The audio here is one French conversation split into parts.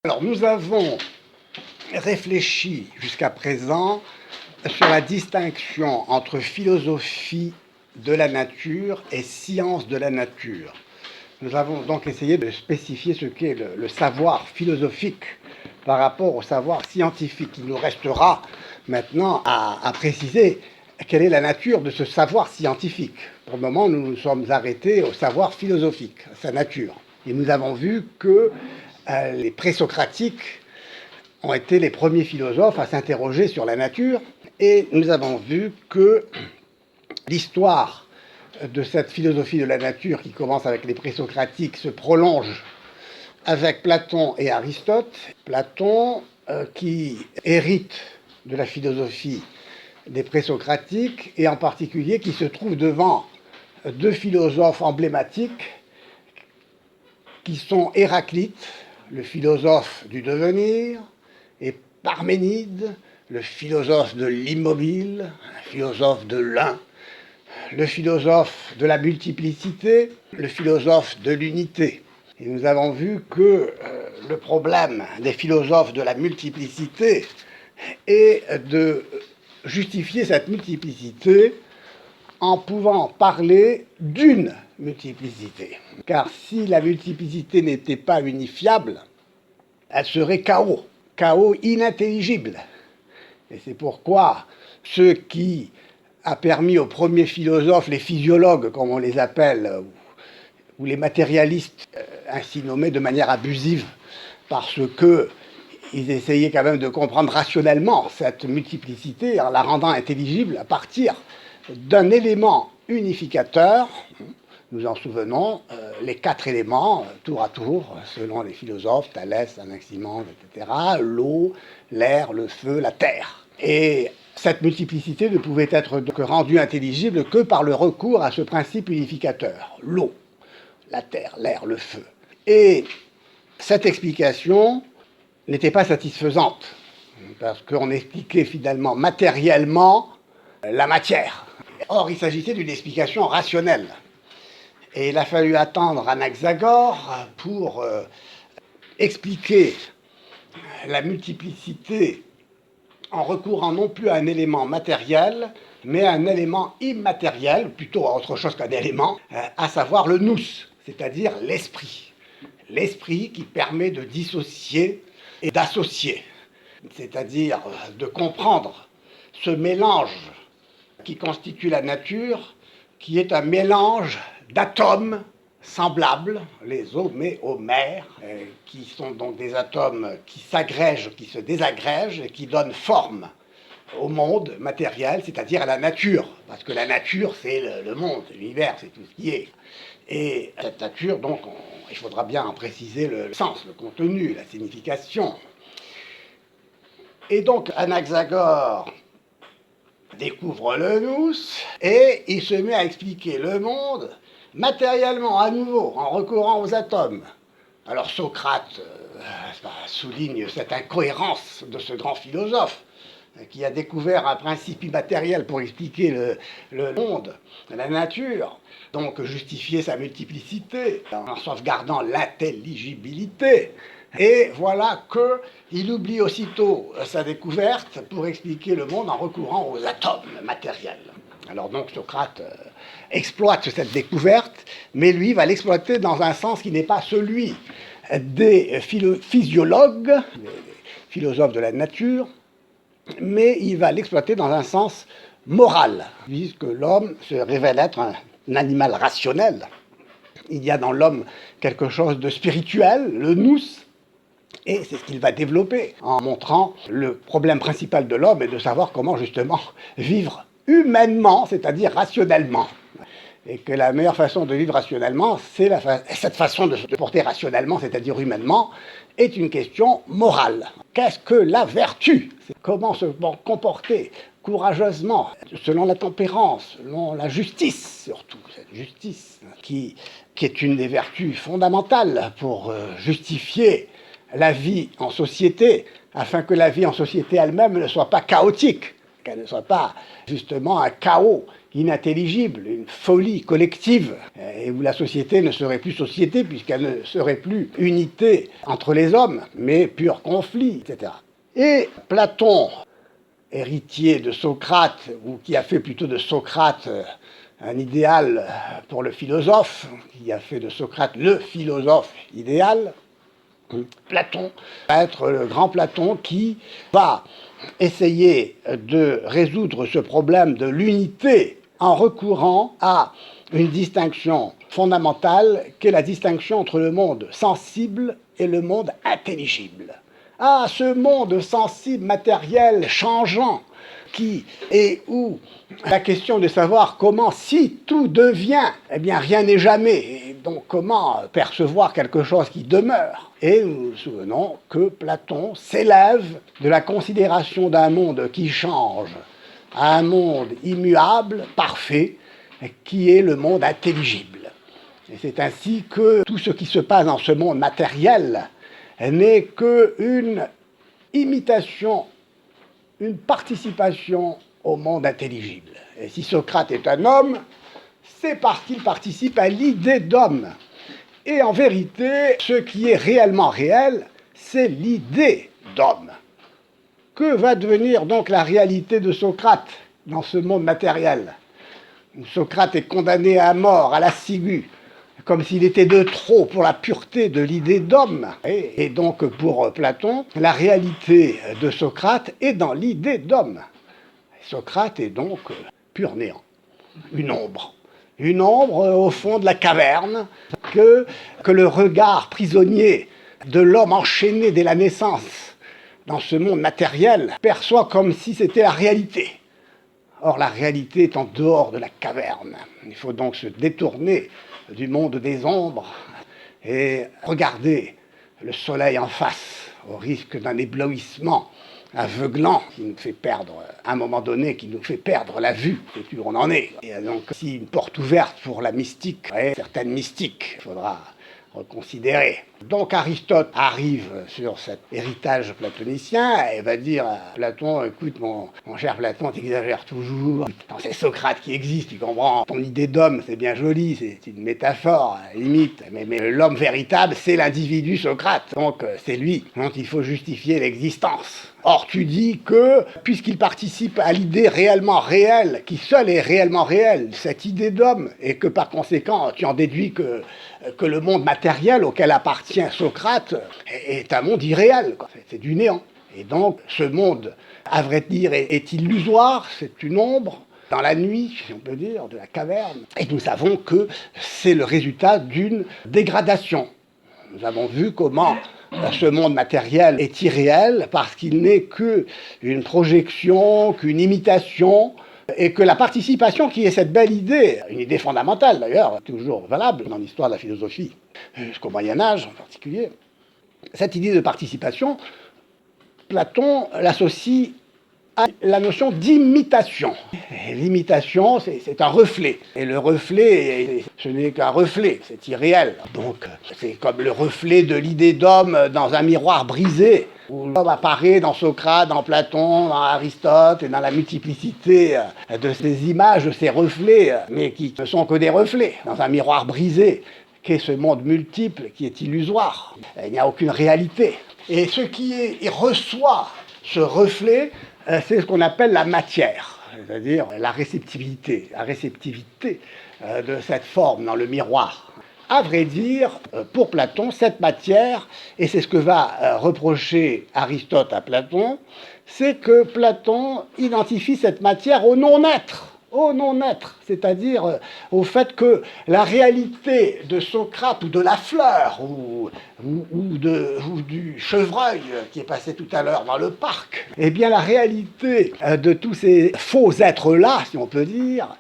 Alors nous avons réfléchi jusqu'à présent sur la distinction entre philosophie de la nature et science de la nature. Nous avons donc essayé de spécifier ce qu'est le savoir philosophique par rapport au savoir scientifique. Il nous restera maintenant à préciser quelle est la nature de ce savoir scientifique. Pour le moment, nous nous sommes arrêtés au savoir philosophique, à sa nature. Et nous avons vu que les présocratiques ont été les premiers philosophes à s'interroger sur la nature, et nous avons vu que l'histoire de cette philosophie de la nature qui commence avec les présocratiques se prolonge avec Platon et Aristote. Platon qui hérite de la philosophie des présocratiques et en particulier qui se trouve devant deux philosophes emblématiques qui sont Héraclite, le philosophe du devenir, et Parménide, le philosophe de l'immobile, le philosophe de l'un, le philosophe de la multiplicité, le philosophe de l'unité. Et nous avons vu que le problème des philosophes de la multiplicité est de justifier cette multiplicité en pouvant parler d'une multiplicité. Car si la multiplicité n'était pas unifiable, elle serait chaos, chaos inintelligible. Et c'est pourquoi ce qui a permis aux premiers philosophes, les physiologues comme on les appelle, ou les matérialistes, ainsi nommés de manière abusive, parce qu'ils essayaient quand même de comprendre rationnellement cette multiplicité en la rendant intelligible à partir d'un élément unificateur. Nous en souvenons, les quatre éléments, tour à tour, selon les philosophes, Thalès, Anaximandre, etc., l'eau, l'air, le feu, la terre. Et cette multiplicité ne pouvait être rendue intelligible que par le recours à ce principe unificateur, l'eau, la terre, l'air, le feu. Et cette explication n'était pas satisfaisante, parce qu'on expliquait finalement matériellement la matière. Or, il s'agissait d'une explication rationnelle. Et il a fallu attendre Anaxagore pour expliquer la multiplicité en recourant non plus à un élément matériel, mais à un élément immatériel, plutôt à autre chose qu'un élément, à savoir le nous, c'est-à-dire l'esprit. L'esprit qui permet de dissocier et d'associer, c'est-à-dire de comprendre ce mélange qui constitue la nature, qui est un mélange d'atomes semblables, les homéomères, qui sont donc des atomes qui s'agrègent, qui se désagrègent et qui donnent forme au monde matériel, c'est-à-dire à la nature, parce que la nature, c'est le monde, l'univers, c'est tout ce qui est. Et cette nature, donc, il faudra bien en préciser le sens, le contenu, la signification. Et donc, Anaxagore découvre le nous et il se met à expliquer le monde matériellement à nouveau en recourant aux atomes. Alors Socrate souligne cette incohérence de ce grand philosophe qui a découvert un principe immatériel pour expliquer le monde, la nature, donc justifier sa multiplicité en sauvegardant l'intelligibilité. Et voilà qu'il oublie aussitôt sa découverte pour expliquer le monde en recourant aux atomes matériels. Alors donc Socrate exploite cette découverte, mais lui va l'exploiter dans un sens qui n'est pas celui des physiologues, des philosophes de la nature, mais il va l'exploiter dans un sens moral, puisque l'homme se révèle être un animal rationnel. Il y a dans l'homme quelque chose de spirituel, le nous, et c'est ce qu'il va développer en montrant le problème principal de l'homme est de savoir comment justement vivre humainement, c'est-à-dire rationnellement. Et que la meilleure façon de vivre rationnellement, c'est cette façon de se porter rationnellement, c'est-à-dire humainement, est une question morale. Qu'est-ce que la vertu? Comment se comporter courageusement, selon la tempérance, selon la justice surtout, cette justice qui est une des vertus fondamentales pour justifier la vie en société, afin que la vie en société elle-même ne soit pas chaotique. qu'elle ne soit pas justement un chaos inintelligible, une folie collective, et où la société ne serait plus société, puisqu'elle ne serait plus unité entre les hommes, mais pur conflit, etc. Et Platon, héritier de Socrate, ou qui a fait plutôt de Socrate un idéal pour le philosophe, qui a fait de Socrate le philosophe idéal, Platon va être le grand Platon qui va essayer de résoudre ce problème de l'unité en recourant à une distinction fondamentale qu'est la distinction entre le monde sensible et le monde intelligible. Ah, ce monde sensible, matériel, changeant, qui et où la question de savoir comment, si tout devient, eh bien rien n'est jamais, et donc comment percevoir quelque chose qui demeure. Et nous nous souvenons que Platon s'élève de la considération d'un monde qui change à un monde immuable, parfait, qui est le monde intelligible. Et c'est ainsi que tout ce qui se passe dans ce monde matériel n'est qu'une imitation, une participation au monde intelligible. Et si Socrate est un homme, c'est parce qu'il participe à l'idée d'homme. Et en vérité, ce qui est réellement réel, c'est l'idée d'homme. Que va devenir donc la réalité de Socrate dans ce monde matériel? Socrate est condamné à mort, à la ciguë, comme s'il était de trop pour la pureté de l'idée d'homme. Et donc pour Platon, la réalité de Socrate est dans l'idée d'homme. Socrate est donc pur néant, une ombre au fond de la caverne que le regard prisonnier de l'homme enchaîné dès la naissance dans ce monde matériel perçoit comme si c'était la réalité. Or, la réalité est en dehors de la caverne. Il faut donc se détourner du monde des ombres et regarder le soleil en face, au risque d'un éblouissement aveuglant qui nous fait perdre, à un moment donné, qui nous fait perdre la vue, et puis on en est. Et donc, si une porte ouverte pour la mystique, certaines mystiques, il faudra reconsidérer. Donc Aristote arrive sur cet héritage platonicien et va dire à Platon, écoute mon cher Platon, t'exagères toujours, c'est Socrate qui existe, tu comprends, ton idée d'homme c'est bien joli, c'est une métaphore à la limite, mais l'homme véritable c'est l'individu Socrate, donc c'est lui dont il faut justifier l'existence. Or tu dis que, puisqu'il participe à l'idée réellement réelle, qui seule est réellement réelle, cette idée d'homme, et que par conséquent tu en déduis que le monde matériel auquel appartient Socrate est un monde irréel, quoi. C'est du néant. Et donc ce monde, à vrai dire, est illusoire, c'est une ombre dans la nuit, si on peut dire, de la caverne. Et nous savons que c'est le résultat d'une dégradation. Nous avons vu comment ce monde matériel est irréel parce qu'il n'est qu'une projection, qu'une imitation, et que la participation, qui est cette belle idée, une idée fondamentale d'ailleurs, toujours valable dans l'histoire de la philosophie, jusqu'au Moyen-Âge en particulier, cette idée de participation, Platon l'associe à la notion d'imitation. L'imitation, c'est un reflet. Et le reflet, ce n'est qu'un reflet, c'est irréel. Donc, c'est comme le reflet de l'idée d'homme dans un miroir brisé, où l'homme apparaît dans Socrate, dans Platon, dans Aristote, et dans la multiplicité de ces images, de ces reflets, mais qui ne sont que des reflets, dans un miroir brisé, qu'est ce monde multiple, qui est illusoire. Il n'y a aucune réalité. Et ce qui reçoit ce reflet, c'est ce qu'on appelle la matière, c'est-à-dire la réceptivité de cette forme dans le miroir. À vrai dire, pour Platon, cette matière, et c'est ce que va reprocher Aristote à Platon, c'est que Platon identifie cette matière au non-être, c'est-à-dire au fait que la réalité de Socrate ou de la fleur ou du chevreuil qui est passé tout à l'heure dans le parc, eh bien la réalité de tous ces faux êtres-là, si on peut dire,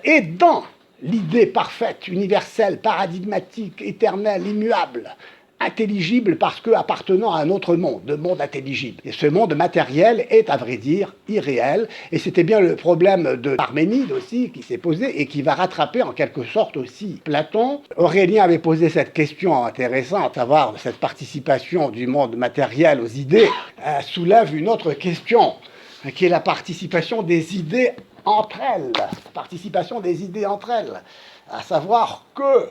est dans l'idée parfaite, universelle, paradigmatique, éternelle, immuable, intelligible parce que appartenant à un autre monde, le monde intelligible. Et ce monde matériel est, à vrai dire, irréel. Et c'était bien le problème de Parménide aussi qui s'est posé et qui va rattraper en quelque sorte aussi Platon. Aurélien avait posé cette question intéressante, à savoir cette participation du monde matériel aux idées, soulève une autre question qui est la participation des idées entre elles, participation des idées entre elles, à savoir que,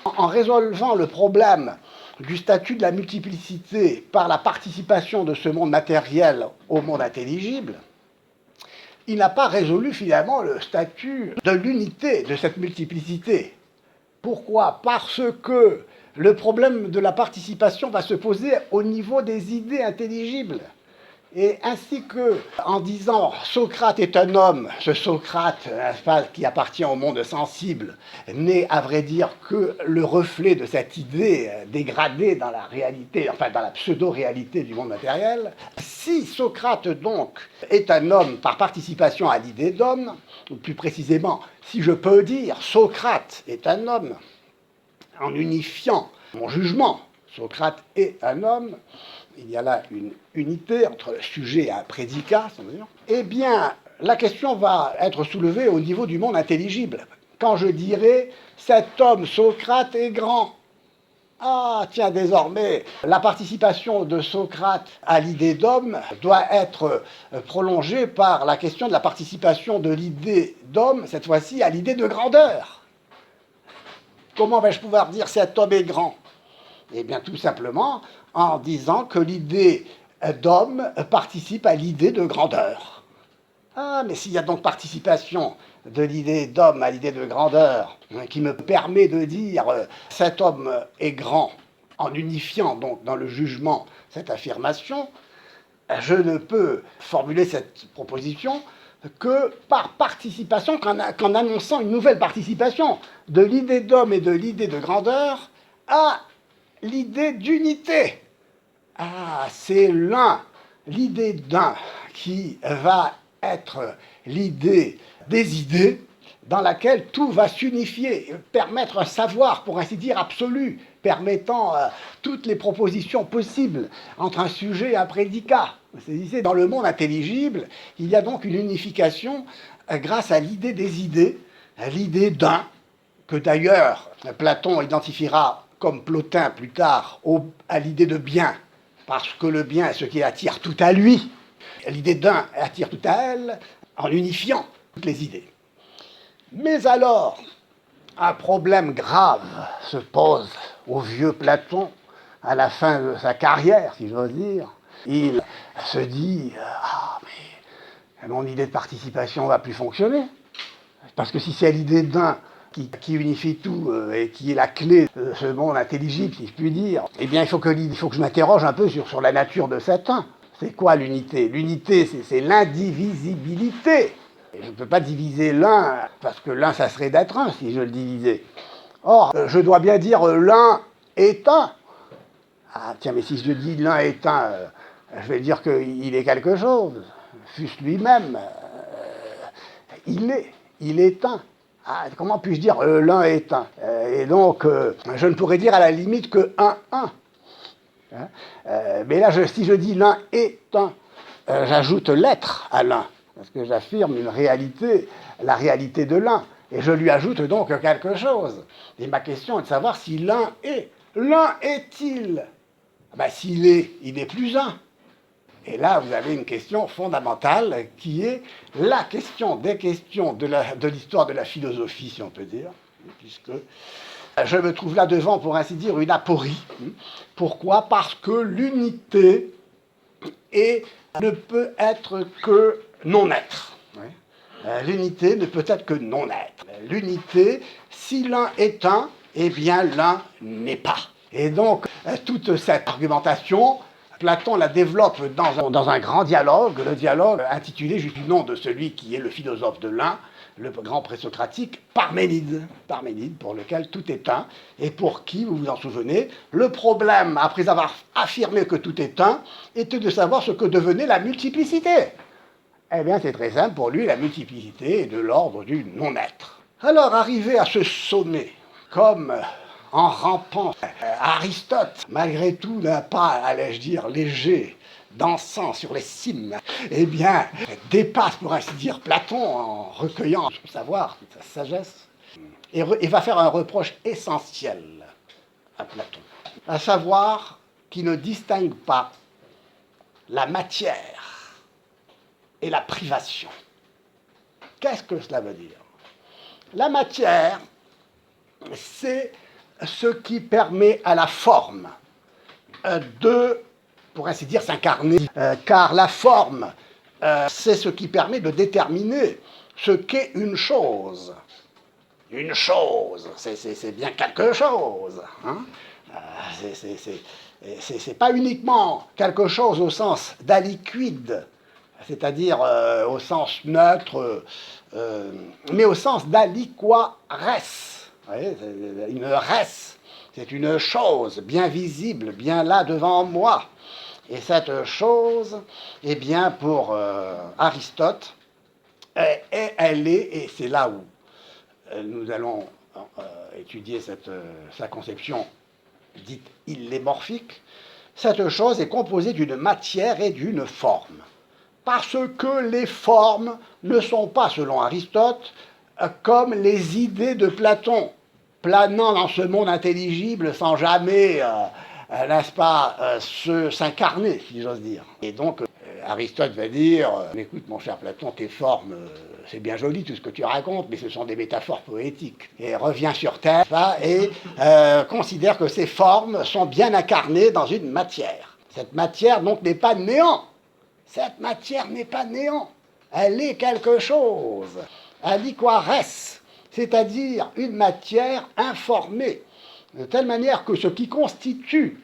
en résolvant le problème du statut de la multiplicité par la participation de ce monde matériel au monde intelligible, il n'a pas résolu finalement le statut de l'unité de cette multiplicité. Pourquoi? Parce que le problème de la participation va se poser au niveau des idées intelligibles. Et ainsi que, en disant Socrate est un homme, ce Socrate qui appartient au monde sensible n'est à vrai dire que le reflet de cette idée dégradée dans la réalité, enfin dans la pseudo-réalité du monde matériel, si Socrate donc est un homme par participation à l'idée d'homme, ou plus précisément, si je peux dire Socrate est un homme, en unifiant mon jugement, Socrate est un homme, il y a là une unité entre le sujet et un prédicat, eh bien, la question va être soulevée au niveau du monde intelligible. Quand je dirai « cet homme, Socrate, est grand », ah, tiens, désormais, la participation de Socrate à l'idée d'homme doit être prolongée par la question de la participation de l'idée d'homme, cette fois-ci, à l'idée de grandeur. Comment vais-je pouvoir dire « cet homme est grand » ? Eh bien, tout simplement en disant que l'idée d'homme participe à l'idée de grandeur. Ah, mais s'il y a donc participation de l'idée d'homme à l'idée de grandeur, qui me permet de dire cet homme est grand, en unifiant donc dans le jugement cette affirmation, je ne peux formuler cette proposition que par participation, qu'en annonçant une nouvelle participation de l'idée d'homme et de l'idée de grandeur à l'idée d'unité. Ah, c'est l'idée d'un qui va être l'idée des idées dans laquelle tout va s'unifier, permettre un savoir, pour ainsi dire, absolu, permettant toutes les propositions possibles entre un sujet et un prédicat. Vous saisissez, dans le monde intelligible, il y a donc une unification grâce à l'idée des idées, à l'idée d'un, que d'ailleurs Platon identifiera comme Plotin plus tard à l'idée de bien, parce que le bien est ce qui attire tout à lui. L'idée d'un attire tout à elle en unifiant toutes les idées. Mais alors, un problème grave se pose au vieux Platon à la fin de sa carrière, si j'ose dire. Il se dit « Ah, mais mon idée de participation ne va plus fonctionner. Parce que si c'est l'idée d'un qui unifie tout et qui est la clé de ce monde intelligible, si je puis dire, eh bien, il faut que je m'interroge un peu sur la nature de cet un. C'est quoi l'unité? L'unité, c'est l'indivisibilité. Et je ne peux pas diviser l'un, parce que l'un, ça serait d'être un, si je le divisais. Or, je dois bien dire l'un est un. Ah, tiens, mais si je dis l'un est un, je vais dire qu'il est quelque chose. Fût-ce lui-même, il est un. Ah, comment puis-je dire l'un est un? Et donc, je ne pourrais dire à la limite que un. Hein, mais là, si je dis l'un est un, j'ajoute l'être à l'un, parce que j'affirme une réalité, la réalité de l'un, et je lui ajoute donc quelque chose. Et ma question est de savoir si l'un est. L'un est-il? Ben, s'il est, il n'est plus un. Et là, vous avez une question fondamentale qui est la question des questions de l'histoire de la philosophie, si on peut dire, puisque je me trouve là devant, pour ainsi dire, une aporie. Pourquoi? Parce que l'unité ne peut être que non-être. L'unité ne peut être que non-être. L'unité, si l'un est un, eh bien l'un n'est pas. Et donc, toute cette argumentation, Platon la développe dans un grand dialogue, le dialogue intitulé juste du nom de celui qui est le philosophe de l'un, le grand présocratique, Parménide, pour lequel tout est un, et pour qui, vous vous en souvenez, le problème, après avoir affirmé que tout est un, était de savoir ce que devenait la multiplicité. Eh bien, c'est très simple, pour lui, la multiplicité est de l'ordre du non-être. Alors, arrivé à ce sommet, comme en rampant, Aristote, malgré tout, n'a pas, allais-je dire, léger, dansant sur les cimes, eh bien, dépasse, pour ainsi dire, Platon en recueillant son savoir, sa sagesse, et va faire un reproche essentiel à Platon, à savoir qu'il ne distingue pas la matière et la privation. Qu'est-ce que cela veut dire? La matière, c'est ce qui permet à la forme de, pour ainsi dire, s'incarner, car la forme, c'est ce qui permet de déterminer ce qu'est une chose. Une chose, c'est bien quelque chose. Hein? C'est pas uniquement quelque chose au sens d'aliquide, c'est-à-dire au sens neutre, mais au sens d'aliqua res. Vous voyez, une res, c'est une chose bien visible, bien là devant moi. Et cette chose, eh bien, pour Aristote, elle est, et c'est là où nous allons étudier sa conception dite illémorphique, cette chose est composée d'une matière et d'une forme. Parce que les formes ne sont pas, selon Aristote, comme les idées de Platon, planant dans ce monde intelligible sans jamais, n'est-ce pas, s'incarner, si j'ose dire. Et donc, Aristote va dire, écoute mon cher Platon, tes formes, c'est bien joli tout ce que tu racontes, mais ce sont des métaphores poétiques. Et reviens sur Terre et considère que ces formes sont bien incarnées dans une matière. Cette matière donc n'est pas néant. Cette matière n'est pas néant. Elle est quelque chose. Aliqua res, c'est-à-dire une matière informée, de telle manière que ce qui constitue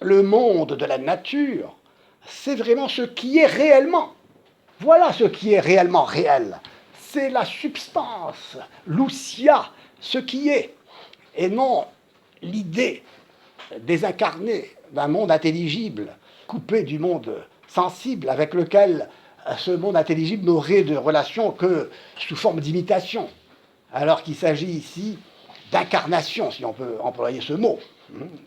le monde de la nature, c'est vraiment ce qui est réellement. Voilà ce qui est réellement réel. C'est la substance, l'ousia, ce qui est, et non l'idée désincarnée d'un monde intelligible, coupé du monde sensible, avec lequel ce monde intelligible n'aurait de relation que sous forme d'imitation, alors qu'il s'agit ici d'incarnation, si on peut employer ce mot.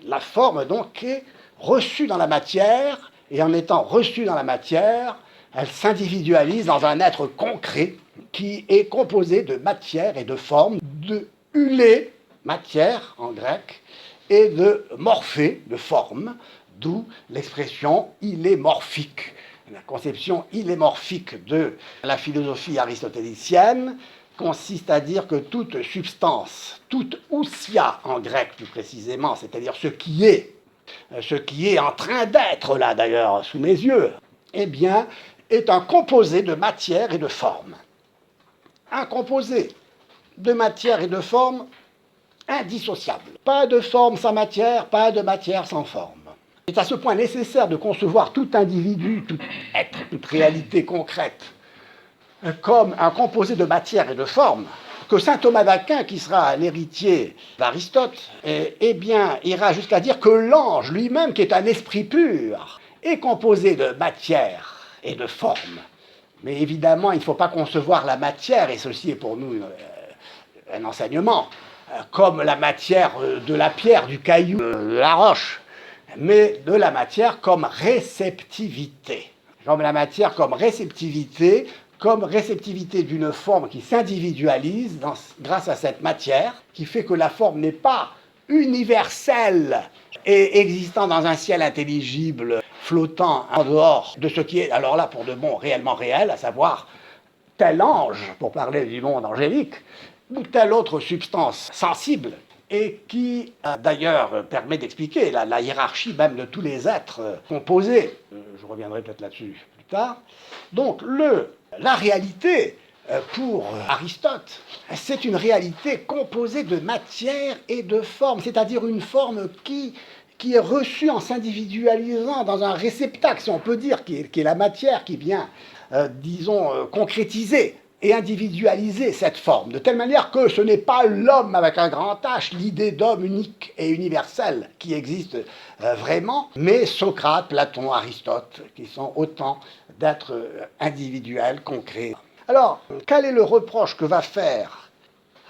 La forme, donc, est reçue dans la matière, et en étant reçue dans la matière, elle s'individualise dans un être concret qui est composé de matière et de forme, de ulé, matière en grec, et de morphé, de forme, d'où l'expression illémorphique. La conception illémorphique de la philosophie aristotélicienne consiste à dire que toute substance, toute ousia en grec plus précisément, c'est-à-dire ce qui est en train d'être là d'ailleurs sous mes yeux, eh bien, est un composé de matière et de forme. Un composé de matière et de forme indissociable. Pas de forme sans matière, pas de matière sans forme. C'est à ce point nécessaire de concevoir tout individu, tout être, toute réalité concrète comme un composé de matière et de forme, que saint Thomas d'Aquin, qui sera l'héritier d'Aristote, eh bien, ira jusqu'à dire que l'ange lui-même, qui est un esprit pur, est composé de matière et de forme. Mais évidemment, il ne faut pas concevoir la matière, et ceci est pour nous un enseignement, comme la matière de la pierre, du caillou, de la roche, mais de la matière comme réceptivité. Comme la matière comme réceptivité d'une forme qui s'individualise grâce à cette matière, qui fait que la forme n'est pas universelle et existant dans un ciel intelligible, flottant en dehors de ce qui est, alors là, pour de bon, réellement réel, à savoir tel ange, pour parler du monde angélique, ou telle autre substance sensible, et qui, d'ailleurs, permet d'expliquer la hiérarchie même de tous les êtres composés. Je reviendrai peut-être là-dessus plus tard. Donc, la réalité, pour Aristote, c'est une réalité composée de matière et de forme, c'est-à-dire une forme qui est reçue en s'individualisant dans un réceptacle, si on peut dire, qui est la matière qui vient, disons, concrétiser et individualiser cette forme, de telle manière que ce n'est pas l'homme avec un grand H, l'idée d'homme unique et universel qui existe vraiment, mais Socrate, Platon, Aristote, qui sont autant d'êtres individuels, concrets. Alors, quel est le reproche que va faire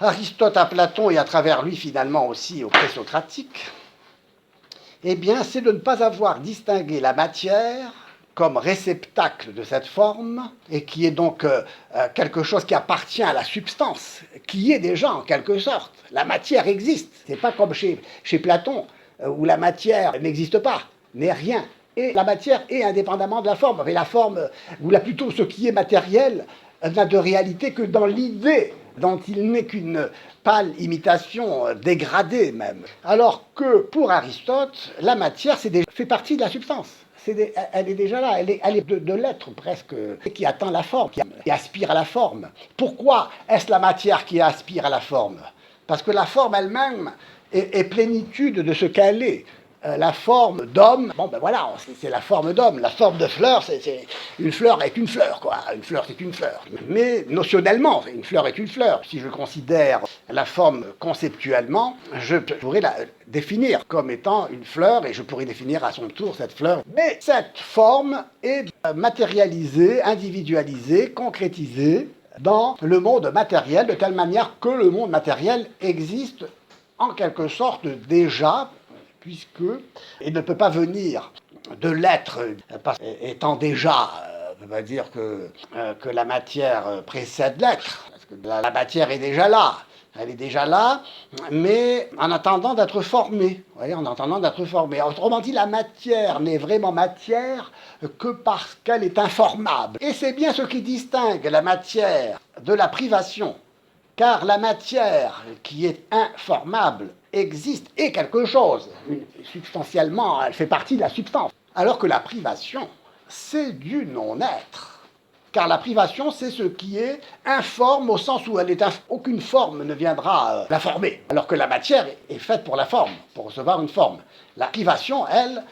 Aristote à Platon et à travers lui finalement aussi aux présocratiques? Eh bien, c'est de ne pas avoir distingué la matière comme réceptacle de cette forme, et qui est donc quelque chose qui appartient à la substance, qui est déjà en quelque sorte. La matière existe. C'est pas comme chez Platon, où la matière n'existe pas, n'est rien, et la matière est indépendamment de la forme. Mais la forme, ou là plutôt ce qui est matériel, n'a de réalité que dans l'idée, dont il n'est qu'une pâle imitation dégradée même. Alors que pour Aristote, la matière fait partie de la substance. Elle est déjà là, elle est de l'être presque, qui attend la forme, qui aspire à la forme. Pourquoi est-ce la matière qui aspire à la forme? Parce que la forme elle-même est plénitude de ce qu'elle est. La forme d'homme, bon ben voilà, c'est la forme d'homme. La forme de fleur, une fleur est une fleur, quoi. Une fleur, c'est une fleur. Mais notionnellement, une fleur est une fleur. Si je considère la forme conceptuellement, je pourrais la définir comme étant une fleur et je pourrais définir à son tour cette fleur. Mais cette forme est matérialisée, individualisée, concrétisée dans le monde matériel, de telle manière que le monde matériel existe en quelque sorte déjà, puisque il ne peut pas venir de l'être étant déjà, on ne peut pas dire que la matière précède l'être, parce que la matière est déjà là. Elle est déjà là, mais en attendant d'être formée. Vous voyez, en attendant d'être formée. Autrement dit, la matière n'est vraiment matière que parce qu'elle est informable. Et c'est bien ce qui distingue la matière de la privation. Car la matière qui est informable existe, est quelque chose. Substantiellement, elle fait partie de la substance. Alors que la privation, c'est du non-être. Car la privation, c'est ce qui est informe au sens où aucune forme ne viendra la former. Alors que la matière est faite pour la forme, pour recevoir une forme. La privation, elle,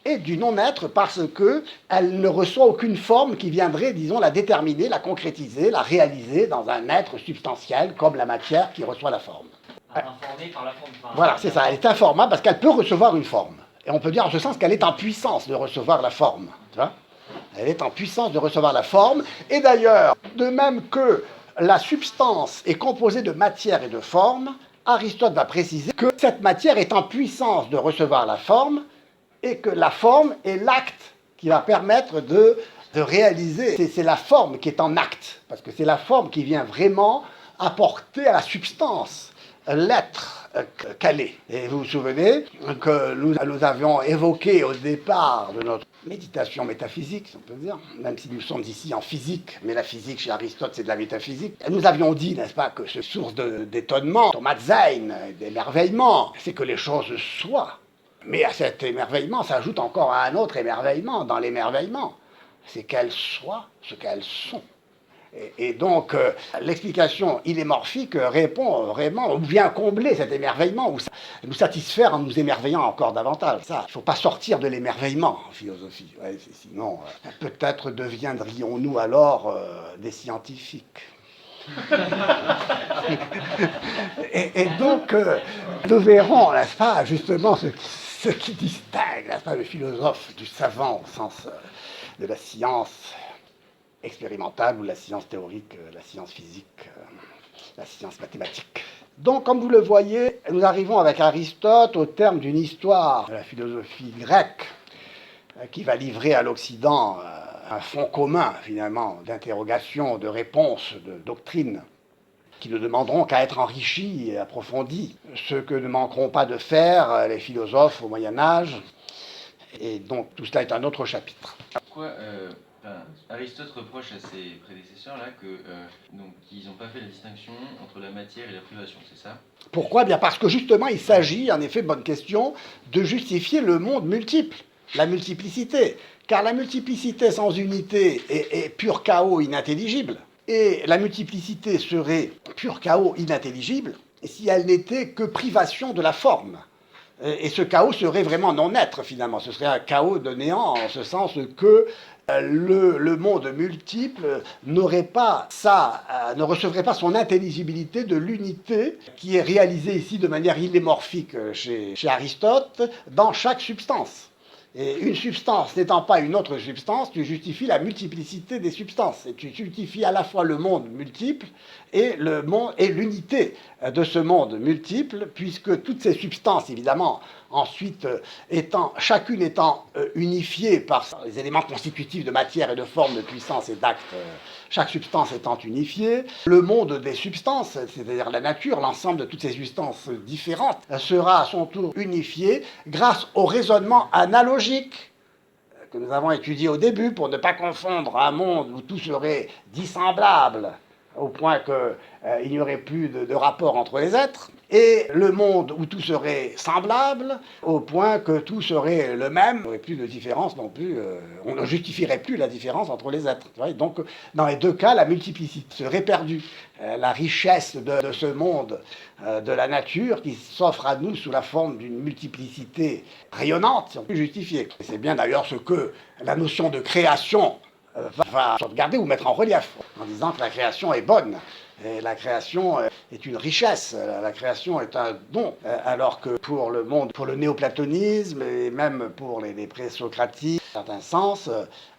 est du non-être parce qu'elle ne reçoit aucune forme qui viendrait, disons, la déterminer, la concrétiser, la réaliser dans un être substantiel comme la matière qui reçoit la forme. Informée par la forme. Voilà, c'est ça, elle est informable parce qu'elle peut recevoir une forme. Et on peut dire en ce sens qu'elle est en puissance de recevoir la forme. Tu vois ? Elle est en puissance de recevoir la forme. Et d'ailleurs, de même que la substance est composée de matière et de forme, Aristote va préciser que cette matière est en puissance de recevoir la forme et que la forme est l'acte qui va permettre de réaliser. C'est la forme qui est en acte, parce que c'est la forme qui vient vraiment apporter à la substance l'être qu'elle est. Et vous vous souvenez que nous avions évoqué au départ de notre méditation métaphysique, si on peut dire, même si nous sommes ici en physique, mais la physique chez Aristote c'est de la métaphysique. Nous avions dit, n'est-ce pas, que ce source d'étonnement, Thomaszein, d'émerveillement, c'est que les choses soient. Mais à cet émerveillement s'ajoute encore un autre émerveillement dans l'émerveillement, c'est qu'elles soient ce qu'elles sont. Et donc, l'explication illémorphique répond vraiment, ou vient combler cet émerveillement, ou nous satisfaire en nous émerveillant encore davantage. Ça, il ne faut pas sortir de l'émerveillement en philosophie. Ouais, sinon, peut-être deviendrions-nous alors des scientifiques. et donc, nous verrons, n'est-ce pas, justement, ce qui distingue, n'est-ce pas, le philosophe du savant au sens de la science expérimentale ou la science théorique, la science physique, la science mathématique. Donc, comme vous le voyez, nous arrivons avec Aristote au terme d'une histoire de la philosophie grecque qui va livrer à l'Occident un fond commun, finalement, d'interrogations, de réponses, de doctrines, qui ne demanderont qu'à être enrichies et approfondies, ce que ne manqueront pas de faire les philosophes au Moyen-Âge. Et donc, tout cela est un autre chapitre. Pourquoi Aristote reproche à ses prédécesseurs là qu'ils n'ont pas fait la distinction entre la matière et la privation, c'est ça? Pourquoi? Bien parce que justement, il s'agit, en effet, bonne question, de justifier le monde multiple, la multiplicité. Car la multiplicité sans unité est pur chaos inintelligible. Et la multiplicité serait pur chaos inintelligible si elle n'était que privation de la forme. Et ce chaos serait vraiment non-être, finalement. Ce serait un chaos de néant, en ce sens que le monde multiple ne recevrait pas son intelligibilité de l'unité qui est réalisée ici de manière illémorphique chez Aristote dans chaque substance. Et une substance n'étant pas une autre substance, tu justifies la multiplicité des substances. Et tu justifies à la fois le monde multiple et l'unité de ce monde multiple, puisque toutes ces substances, évidemment, ensuite chacune étant unifiée par les éléments constitutifs de matière et de forme, de puissance et d'acte, chaque substance étant unifiée, le monde des substances, c'est-à-dire la nature, l'ensemble de toutes ces substances différentes, sera à son tour unifié grâce au raisonnement analogique que nous avons étudié au début pour ne pas confondre un monde où tout serait dissemblable au point qu'il n'y aurait plus de rapport entre les êtres, et le monde où tout serait semblable au point que tout serait le même, il n'y aurait plus de différence non plus, on ne justifierait plus la différence entre les êtres. Donc dans les deux cas, la multiplicité serait perdue. La richesse de ce monde de la nature qui s'offre à nous sous la forme d'une multiplicité rayonnante, si on peut justifier. C'est bien d'ailleurs ce que la notion de création va sauvegarder ou mettre en relief, en disant que la création est bonne. Et la création est une richesse, la création est un don, alors que pour le monde, pour le néoplatonisme et même pour les présocratiques, dans un certain sens,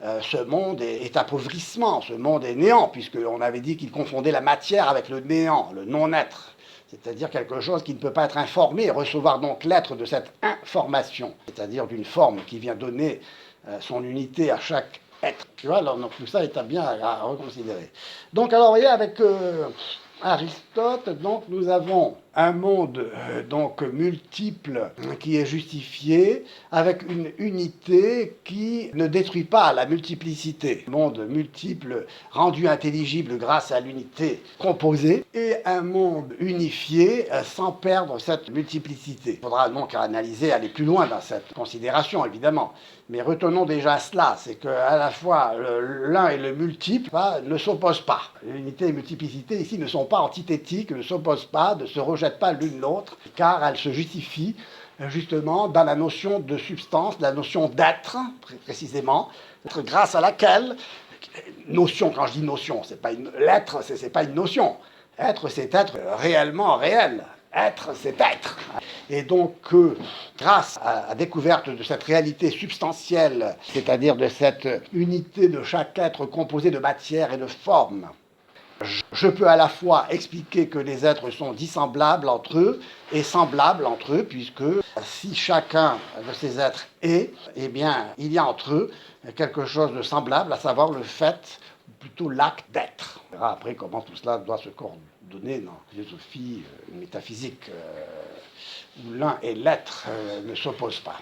ce monde est appauvrissement, ce monde est néant, puisqu'on avait dit qu'il confondait la matière avec le néant, le non-être, c'est-à-dire quelque chose qui ne peut pas être informé et recevoir donc l'être de cette information, c'est-à-dire d'une forme qui vient donner son unité à chaque être. Tu vois, alors, donc tout ça est bien à reconsidérer. Donc, alors, vous voyez, avec Aristote, donc, nous avons un monde donc multiple qui est justifié avec une unité qui ne détruit pas la multiplicité. Un monde multiple rendu intelligible grâce à l'unité composée et un monde unifié sans perdre cette multiplicité. Il faudra donc analyser, aller plus loin dans cette considération, évidemment. Mais retenons déjà cela, c'est qu'à la fois l'un et le multiple ne s'opposent pas. L'unité et la multiplicité ici ne sont pas antithétiques, ne s'opposent pas, ne se rejettent pas l'une l'autre, car elles se justifient justement dans la notion de substance, la notion d'être, précisément, grâce à laquelle, notion, quand je dis notion, l'être, c'est pas une notion. Être, c'est être réellement réel. Être, c'est être. Et donc, grâce à la découverte de cette réalité substantielle, c'est-à-dire de cette unité de chaque être composé de matière et de forme, je peux à la fois expliquer que les êtres sont dissemblables entre eux et semblables entre eux, puisque si chacun de ces êtres est, eh bien, il y a entre eux quelque chose de semblable, à savoir le fait, plutôt l'acte d'être. On verra après comment tout cela doit se coordonner dans la philosophie métaphysique, où l'un et l'être ne s'opposent pas.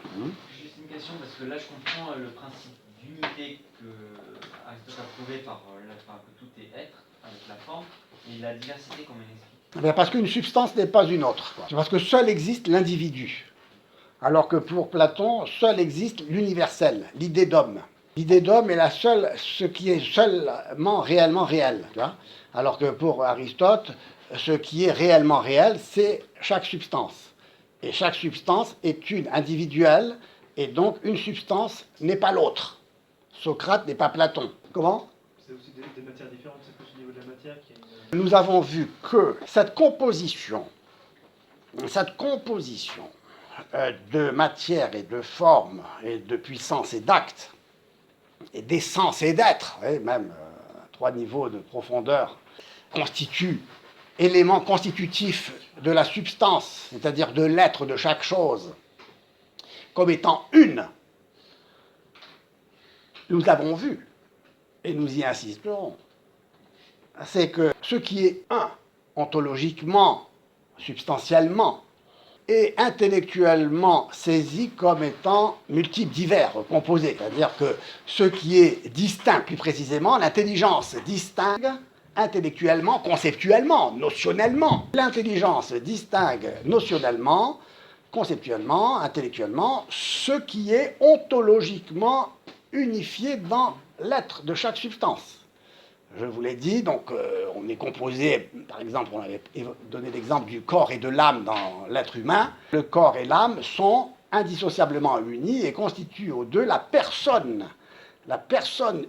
Juste une question, parce que là je comprends le principe d'unité que Aristote a prouvé par que tout est être, avec la forme, et la diversité, comment il explique? Parce qu'une substance n'est pas une autre. C'est parce que seul existe l'individu. Alors que pour Platon, seul existe l'universel, l'idée d'homme. L'idée d'homme est ce qui est seulement réellement réel. Tu vois, alors que pour Aristote, ce qui est réellement réel, c'est chaque substance. Et chaque substance est une individuelle, et donc une substance n'est pas l'autre. Socrate n'est pas Platon. Comment ? C'est aussi des matières différentes, c'est plus au niveau de la matière qu'il y a une... Nous avons vu que cette composition de matière et de forme, et de puissance et d'acte, et d'essence et d'être, même à 3 niveaux de profondeur, constitue élément constitutif de la substance, c'est-à-dire de l'être de chaque chose, comme étant une. Nous avons vu, et nous y insisterons, c'est que ce qui est un, ontologiquement, substantiellement, est intellectuellement saisi comme étant multiple, divers, composé. C'est-à-dire que ce qui est distinct, plus précisément, l'intelligence distingue intellectuellement, conceptuellement, notionnellement. L'intelligence distingue notionnellement, conceptuellement, intellectuellement, ce qui est ontologiquement unifié dans l'être de chaque substance. Je vous l'ai dit, donc on est composé, par exemple, on avait donné l'exemple du corps et de l'âme dans l'être humain. Le corps et l'âme sont indissociablement unis et constituent aux deux la personne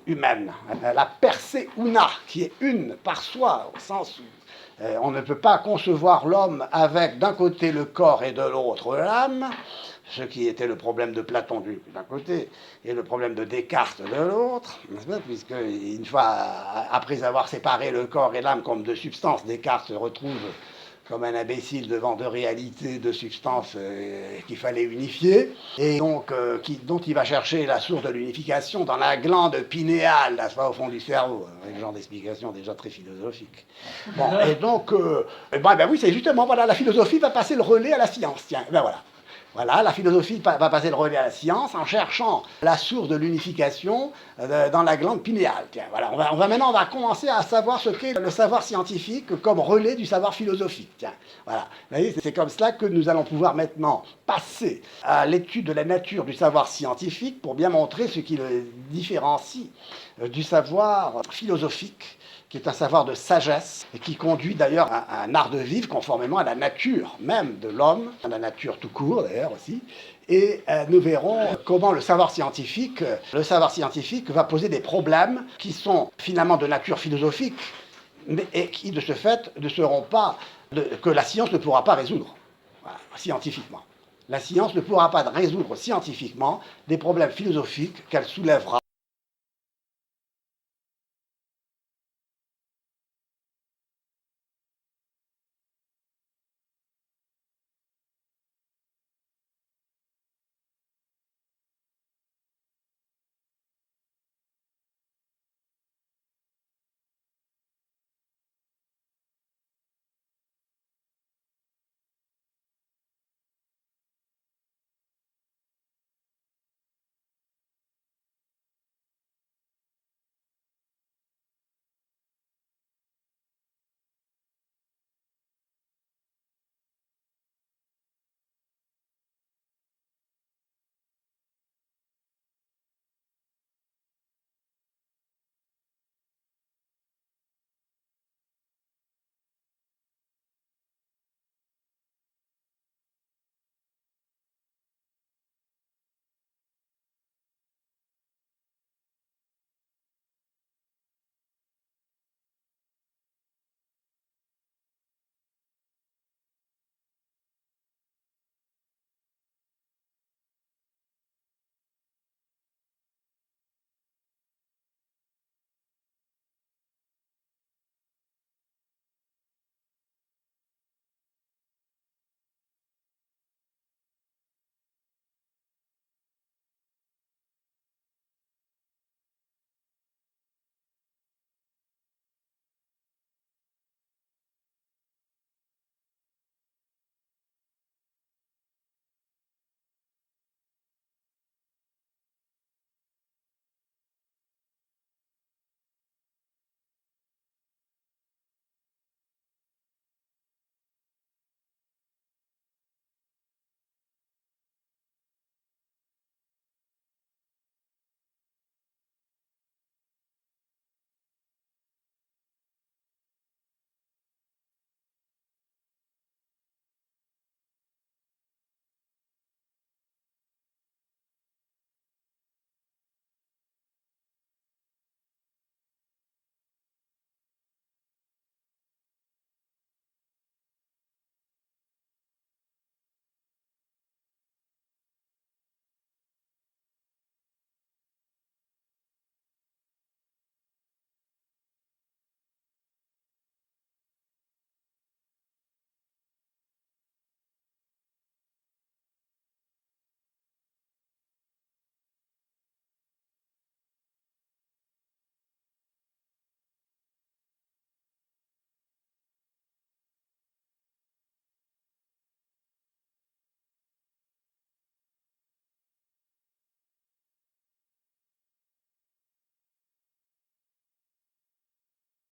humaine, la perseuna, qui est une par soi, au sens où on ne peut pas concevoir l'homme avec d'un côté le corps et de l'autre l'âme, ce qui était le problème de Platon d'un côté et le problème de Descartes de l'autre, puisque une fois, après avoir séparé le corps et l'âme comme deux substances, Descartes se retrouve comme un imbécile devant deux réalités, deux substances qu'il fallait unifier, et donc dont il va chercher la source de l'unification dans la glande pinéale, n'est-ce pas, au fond du cerveau, un genre d'explication déjà très philosophique. Bon, et donc, oui, c'est justement, voilà, la philosophie va passer le relais à la science, tiens, ben voilà. Voilà, la philosophie va passer le relais à la science en cherchant la source de l'unification dans la glande pinéale. Tiens, voilà, on va commencer à savoir ce qu'est le savoir scientifique comme relais du savoir philosophique. Tiens, voilà. Vous voyez, c'est comme cela que nous allons pouvoir maintenant passer à l'étude de la nature du savoir scientifique pour bien montrer ce qui le différencie du savoir philosophique, qui est un savoir de sagesse et qui conduit d'ailleurs à un art de vivre conformément à la nature même de l'homme, à la nature tout court d'ailleurs aussi. Et nous verrons comment le savoir scientifique va poser des problèmes qui sont finalement de nature philosophique, mais et qui de ce fait ne seront pas, que la science ne pourra pas résoudre, voilà, scientifiquement. La science ne pourra pas résoudre scientifiquement des problèmes philosophiques qu'elle soulèvera